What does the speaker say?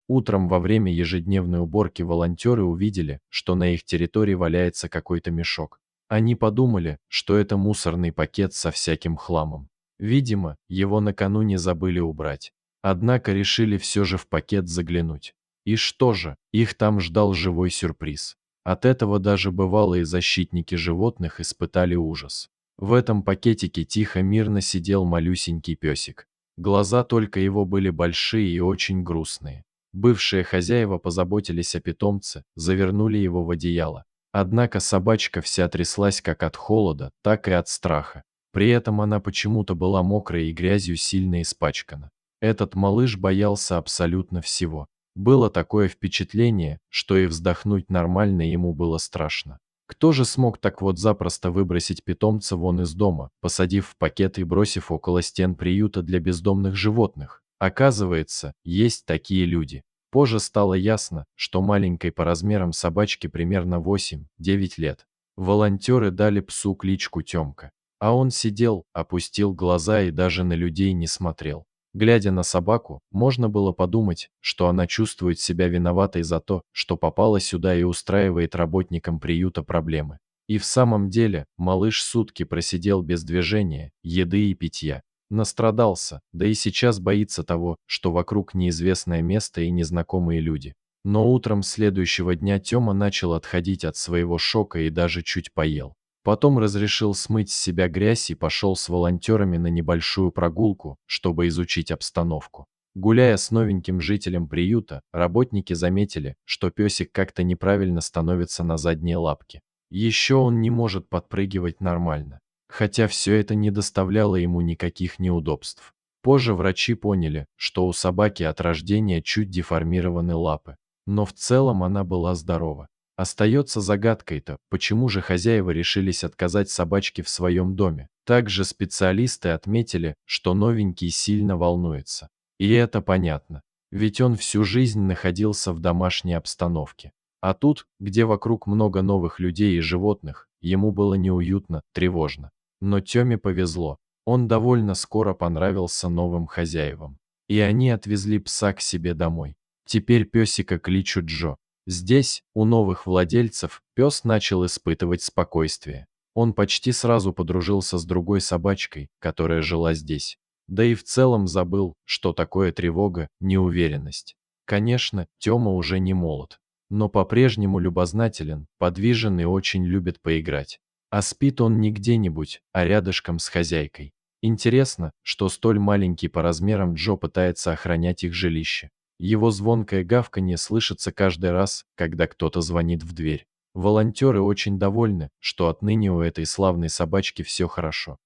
Утром во время ежедневной уборки волонтеры увидели, что на их территории валяется какой-то мешок. Они подумали, что это мусорный пакет со всяким хламом. Видимо, его накануне забыли убрать. Однако решили все же в пакет заглянуть. И что же, их там ждал живой сюрприз. От этого даже бывалые защитники животных испытали ужас. В этом пакетике тихо мирно сидел малюсенький песик. Глаза только его были большие и очень грустные. Бывшие хозяева позаботились о питомце, завернули его в одеяло. Однако собачка вся тряслась как от холода, так и от страха. При этом она почему-то была мокрой и грязью сильно испачкана. Этот малыш боялся абсолютно всего. Было такое впечатление, что и вздохнуть нормально ему было страшно. Кто же смог так вот запросто выбросить питомца вон из дома, посадив в пакет и бросив около стен приюта для бездомных животных? Оказывается, есть такие люди. Позже стало ясно, что маленькой по размерам собачке примерно 8-9 лет. Волонтеры дали псу кличку Тёмка. А он сидел, опустил глаза и даже на людей не смотрел. Глядя на собаку, можно было подумать, что она чувствует себя виноватой за то, что попала сюда и устраивает работникам приюта проблемы. И в самом деле, малыш сутки просидел без движения, еды и питья. Настрадался, да и сейчас боится того, что вокруг неизвестное место и незнакомые люди. Но утром следующего дня Тёма начал отходить от своего шока и даже чуть поел. Потом разрешил смыть с себя грязь и пошел с волонтерами на небольшую прогулку, чтобы изучить обстановку. Гуляя с новеньким жителем приюта, работники заметили, что песик как-то неправильно становится на задние лапки. Еще он не может подпрыгивать нормально. Хотя все это не доставляло ему никаких неудобств. Позже врачи поняли, что у собаки от рождения чуть деформированы лапы. Но в целом она была здорова. Остается загадкой-то, почему же хозяева решились отказать собачке в своем доме. Также специалисты отметили, что новенький сильно волнуется. И это понятно, ведь он всю жизнь находился в домашней обстановке. А тут, где вокруг много новых людей и животных, ему было неуютно, тревожно. Но Тёме повезло, он довольно скоро понравился новым хозяевам. И они отвезли пса к себе домой. Теперь песика кличут Джо. Здесь, у новых владельцев, пес начал испытывать спокойствие. Он почти сразу подружился с другой собачкой, которая жила здесь. Да и в целом забыл, что такое тревога, неуверенность. Конечно, Тёма уже не молод, но по-прежнему любознателен, подвижен и очень любит поиграть. А спит он не где-нибудь, а рядышком с хозяйкой. Интересно, что столь маленький по размерам Джо пытается охранять их жилище. Его звонкое гавканье слышится каждый раз, когда кто-то звонит в дверь. Волонтеры очень довольны, что отныне у этой славной собачки все хорошо.